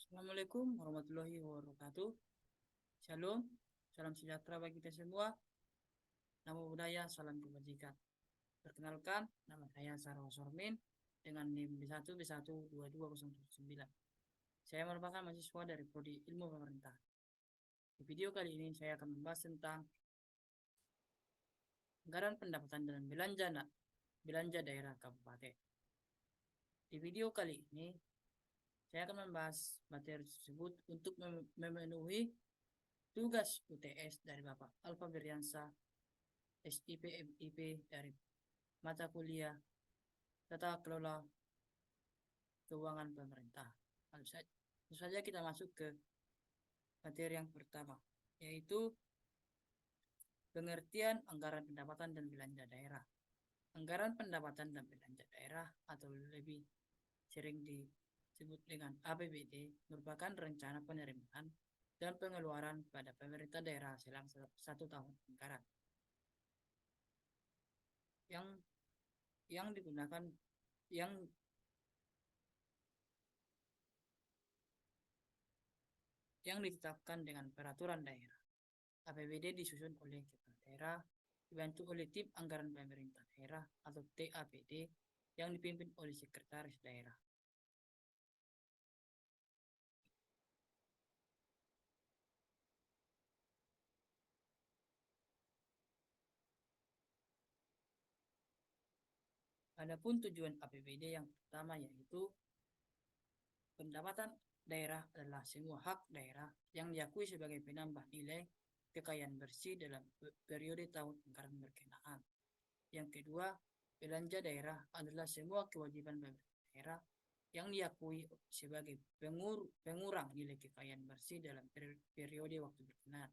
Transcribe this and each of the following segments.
Assalamualaikum warahmatullahi wabarakatuh. Shalom, salam sejahtera bagi kita semua. Namo Buddhaya, salam kebajikan. Perkenalkan, nama saya Sarwa Sormin dengan NIM B1B12209. Saya merupakan mahasiswa dari Prodi Ilmu Pemerintah. Di video kali ini saya akan membahas tentang anggaran pendapatan dan belanja daerah kabupaten. Di video kali ini saya akan membahas materi tersebut untuk memenuhi tugas UTS dari Bapak Alfa Beriansa, SIP MIP dari mata kuliah Tata Kelola Keuangan Pemerintah. Lalu saja kita masuk ke materi yang pertama, yaitu pengertian anggaran pendapatan dan belanja daerah. Anggaran pendapatan dan belanja daerah atau lebih sering disebut dengan APBD merupakan rencana penerimaan dan pengeluaran pada pemerintah daerah selang satu tahun anggaran yang digunakan yang ditetapkan dengan peraturan daerah. APBD disusun oleh kepala daerah, dibantu oleh tim anggaran pemerintah daerah atau TAPD yang dipimpin oleh sekretaris daerah. Adapun tujuan APBD yang pertama yaitu pendapatan daerah adalah semua hak daerah yang diakui sebagai penambah nilai kekayaan bersih dalam periode tahun anggaran berkenaan. Yang kedua, belanja daerah adalah semua kewajiban pemerintah daerah yang diakui sebagai pengurang nilai kekayaan bersih dalam periode waktu berkenaan.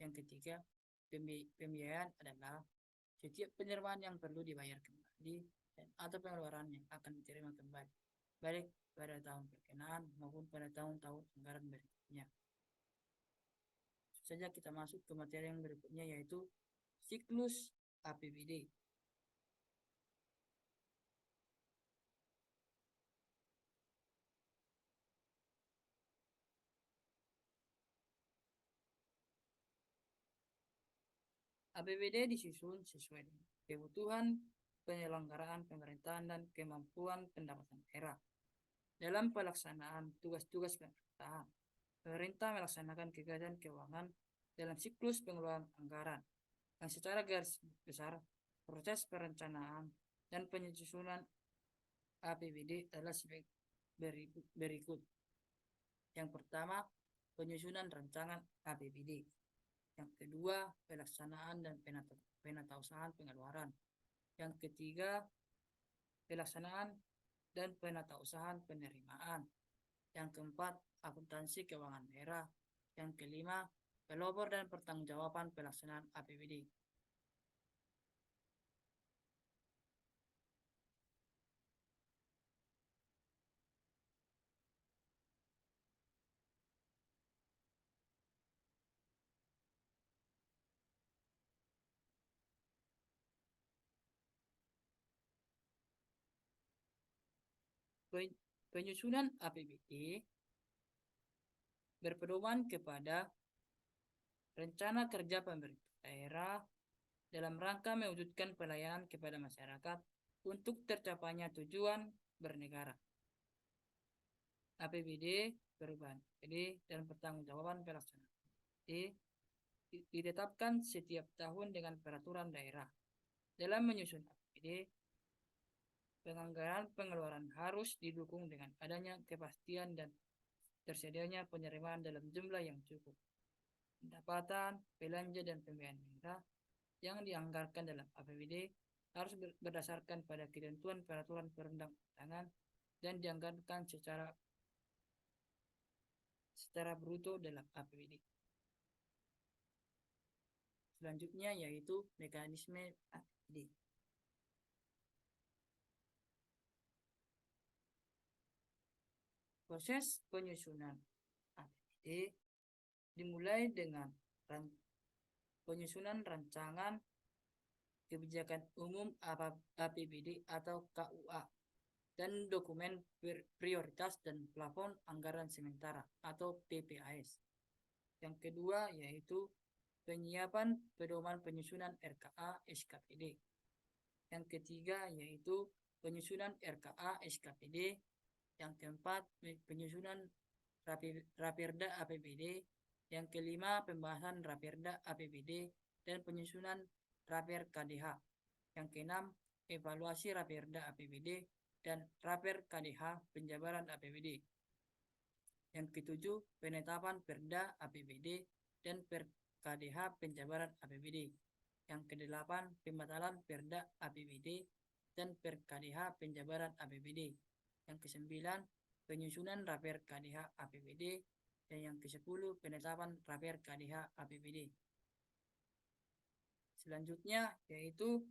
Yang ketiga, pembiayaan adalah setiap penerimaan yang perlu dibayar kembali atau pengeluaran yang akan diterima kembali, baik pada tahun berkenaan maupun pada tahun-tahun anggaran berikutnya. Saja kita masuk ke materi yang berikutnya, yaitu siklus APBD. APBD disusun sesuai dengan kebutuhan penyelenggaraan pemerintahan dan kemampuan pendapatan daerah. Dalam pelaksanaan tugas-tugas pemerintahan, pemerintah melaksanakan kegiatan keuangan dalam siklus pengeluaran anggaran yang secara garis besar proses perencanaan dan penyusunan APBD adalah sebagai berikut. Yang pertama, penyusunan rancangan APBD. Yang kedua, pelaksanaan dan penatausahaan pengeluaran. Yang ketiga, pelaksanaan dan penatausahaan penerimaan. Yang keempat, akuntansi keuangan daerah. Yang kelima, pelopor dan pertanggungjawaban pelaksanaan APBD. Penyusunan APBD berpedoman kepada rencana kerja pemerintah daerah dalam rangka mewujudkan pelayanan kepada masyarakat untuk tercapainya tujuan bernegara. APBD, perubahan APBD, dan pertanggungjawaban pelaksanaan APBD ditetapkan setiap tahun dengan peraturan daerah. Dalam menyusun APBD, penganggaran pengeluaran harus didukung dengan adanya kepastian dan tersedianya penerimaan dalam jumlah yang cukup. Pendapatan, belanja, dan pembiayaan daerah yang dianggarkan dalam APBD harus berdasarkan pada ketentuan peraturan perundang-undangan dan dianggarkan secara bruto dalam APBD. Selanjutnya yaitu mekanisme APBD. Proses penyusunan APBD dimulai dengan penyusunan rancangan kebijakan umum APBD atau KUA dan dokumen prioritas dan plafon anggaran sementara atau PPAS. Yang kedua yaitu penyiapan pedoman penyusunan RKA SKPD. Yang ketiga yaitu penyusunan RKA SKPD. Yang keempat penyusunan Raperda APBD. Yang kelima pembahasan Raperda APBD dan penyusunan Raper KDH. Yang keenam evaluasi Raperda APBD dan Raper KDH penjabaran APBD. Yang ketujuh, penetapan Perda APBD dan Per KDH penjabaran APBD. Yang kedelapan, pembatalan Perda APBD dan Per KDH penjabaran APBD. Yang kesembilan, penyusunan Raper KDH APBD. Dan yang kesepuluh, penetapan Raper KDH APBD. Selanjutnya yaitu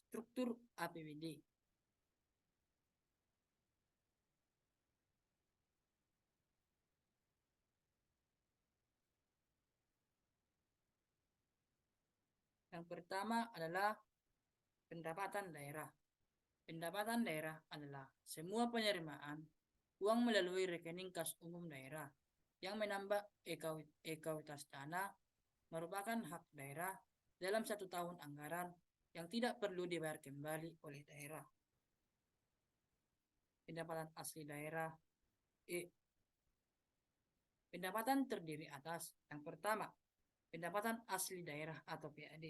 struktur APBD. Yang pertama adalah pendapatan daerah. Pendapatan daerah adalah semua penerimaan uang melalui rekening kas umum daerah yang menambah ekuitas dana merupakan hak daerah dalam 1 tahun anggaran yang tidak perlu dibayar kembali oleh daerah. Pendapatan asli daerah. Pendapatan terdiri atas yang pertama, pendapatan asli daerah atau PAD.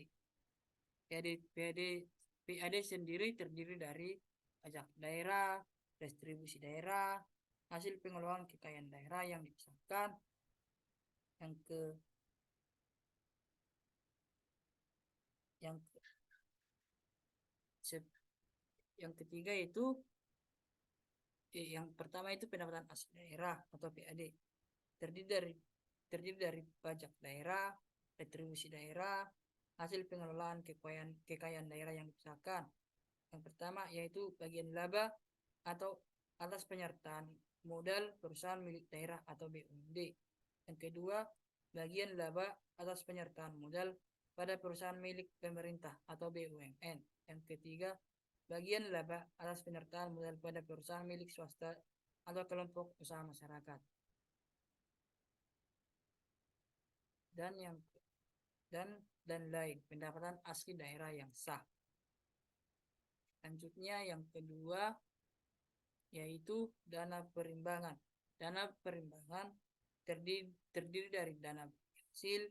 PAD sendiri terdiri dari pajak daerah, distribusi daerah, hasil pengelolaan kekayaan daerah yang dipisahkan. Yang ketiga itu yang pertama itu pendapatan asli daerah atau PAD. Terdiri dari pajak daerah, retribusi daerah, hasil pengelolaan kekayaan daerah yang dipisahkan. Yang pertama yaitu bagian laba atau atas penyertaan modal perusahaan milik daerah atau BUMD. Yang kedua, bagian laba atas penyertaan modal pada perusahaan milik pemerintah atau BUMN. Yang ketiga, bagian laba atas penyertaan modal pada perusahaan milik swasta atau kelompok usaha masyarakat. Dan lain, pendapatan asli daerah yang sah. Selanjutnya yang kedua yaitu dana perimbangan. Dana perimbangan terdiri dari dana hasil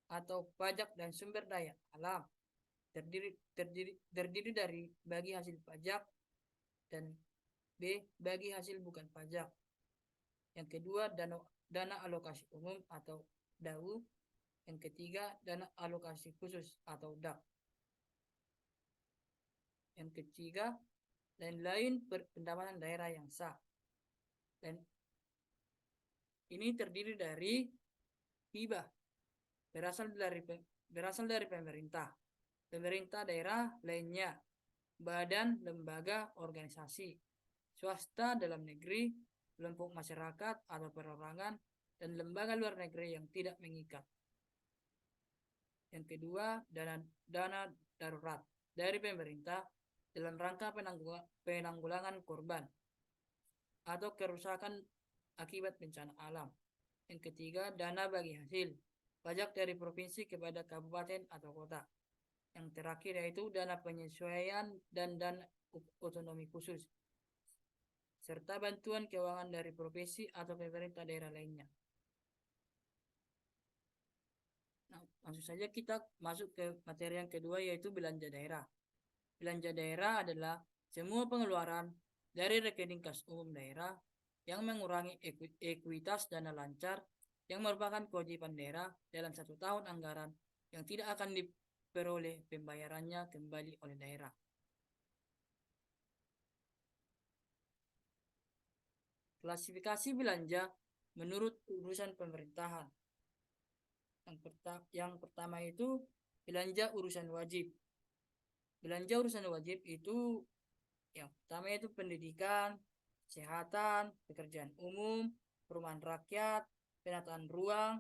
atau pajak dan sumber daya alam. Terdiri dari bagi hasil pajak dan B bagi hasil bukan pajak. Yang kedua dana alokasi umum atau DAU. Yang ketiga dana alokasi khusus atau DAK. Yang ketiga lain-lain pendapatan daerah yang sah. Dan ini terdiri dari hibah berasal dari pemerintah daerah lainnya, badan, lembaga, organisasi, swasta dalam negeri, kelompok masyarakat atau perorangan, dan lembaga luar negeri yang tidak mengikat. Yang kedua, dana darurat dari pemerintah dalam rangka penanggulangan korban atau kerusakan akibat bencana alam. Yang ketiga, dana bagi hasil pajak dari provinsi kepada kabupaten atau kota. Yang terakhir yaitu dana penyesuaian dan dana otonomi khusus serta bantuan keuangan dari provinsi atau pemerintah daerah lainnya. Nah, langsung saja kita masuk ke materi yang kedua yaitu belanja daerah. Belanja daerah adalah semua pengeluaran dari rekening kas umum daerah yang mengurangi ekuitas dana lancar yang merupakan kewajiban daerah dalam 1 tahun anggaran yang tidak akan diperoleh pembayarannya kembali oleh daerah. Klasifikasi belanja menurut urusan pemerintahan. Yang pertama itu belanja urusan wajib. Belanja urusan wajib itu yang pertama itu pendidikan, kesehatan, pekerjaan umum, perumahan rakyat, penataan ruang,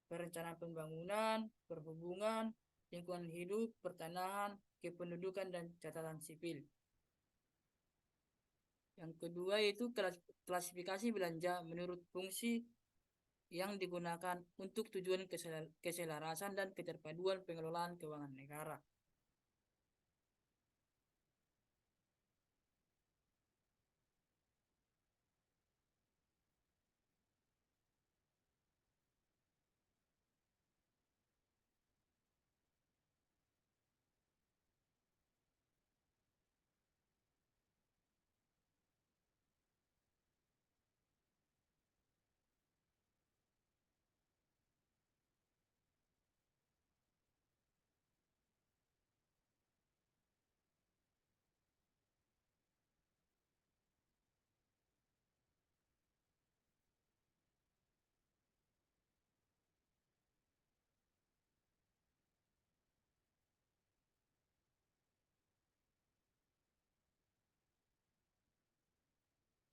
perencanaan pembangunan, perhubungan, lingkungan hidup, pertanahan, kependudukan, dan catatan sipil. Yang kedua yaitu klasifikasi belanja menurut fungsi yang digunakan untuk tujuan keselarasan dan keterpaduan pengelolaan keuangan negara.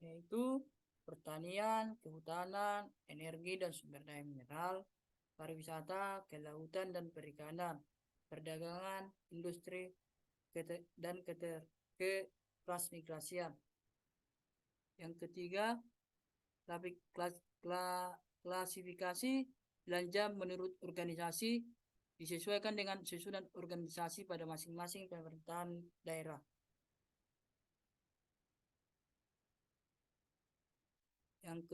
Yaitu pertanian, kehutanan, energi dan sumber daya mineral, pariwisata, kelautan dan perikanan, perdagangan, industri, dan ketransmigrasian. Yang ketiga, klasifikasi belanja menurut organisasi disesuaikan dengan susunan organisasi pada masing-masing pemerintahan daerah. Yang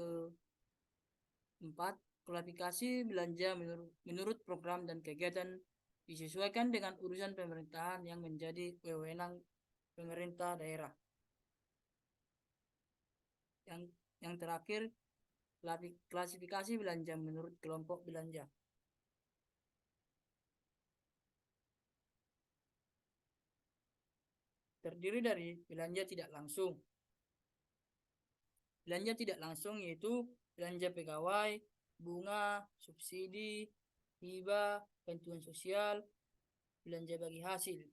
keempat, klasifikasi belanja menurut program dan kegiatan disesuaikan dengan urusan pemerintahan yang menjadi wewenang pemerintah daerah. Yang terakhir, klasifikasi belanja menurut kelompok belanja. Terdiri dari belanja tidak langsung. Belanja tidak langsung yaitu belanja pegawai, bunga, subsidi, hibah, bantuan sosial, belanja bagi hasil,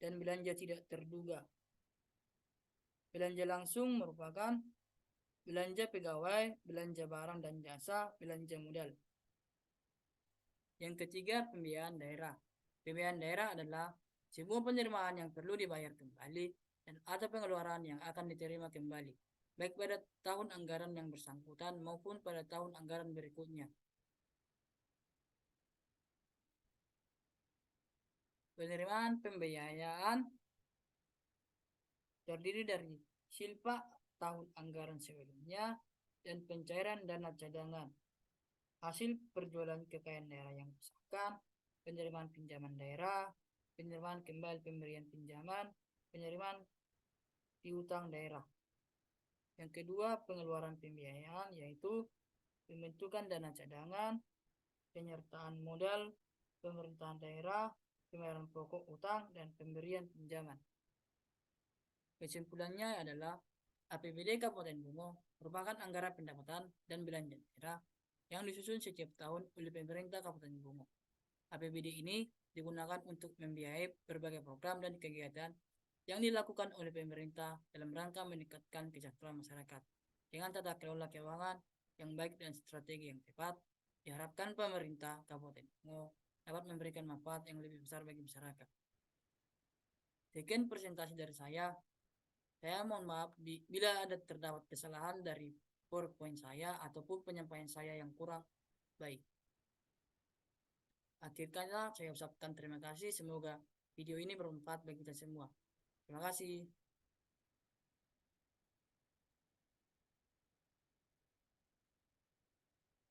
dan belanja tidak terduga. Belanja langsung merupakan belanja pegawai, belanja barang dan jasa, belanja modal. Yang ketiga, pembiayaan daerah. Pembiayaan daerah adalah sebuah penerimaan yang perlu dibayar kembali dan atau pengeluaran yang akan diterima kembali, baik pada tahun anggaran yang bersangkutan maupun pada tahun anggaran berikutnya. Penerimaan pembiayaan terdiri dari silpa tahun anggaran sebelumnya dan pencairan dana cadangan, hasil perjualan kekayaan daerah yang disahkan, penerimaan pinjaman daerah, penerimaan kembali pemberian pinjaman, penerimaan piutang daerah. Yang kedua, pengeluaran pembiayaan yaitu pembentukan dana cadangan, penyertaan modal pemerintahan daerah, pembayaran pokok utang, dan pemberian pinjaman. Kesimpulannya adalah APBD Kabupaten Bungo merupakan anggaran pendapatan dan belanja daerah yang disusun setiap tahun oleh pemerintah Kabupaten Bungo. APBD ini digunakan untuk membiayai berbagai program dan kegiatan yang dilakukan oleh pemerintah dalam rangka meningkatkan kesejahteraan masyarakat. Dengan tata kelola keuangan yang baik dan strategi yang tepat, diharapkan pemerintah Kabupaten Bungo dapat memberikan manfaat yang lebih besar bagi masyarakat. Sekian presentasi dari saya. Saya mohon maaf bila ada terdapat kesalahan dari PowerPoint saya ataupun penyampaian saya yang kurang baik. Akhirnya saya ucapkan terima kasih. Semoga video ini bermanfaat bagi kita semua. Terima kasih.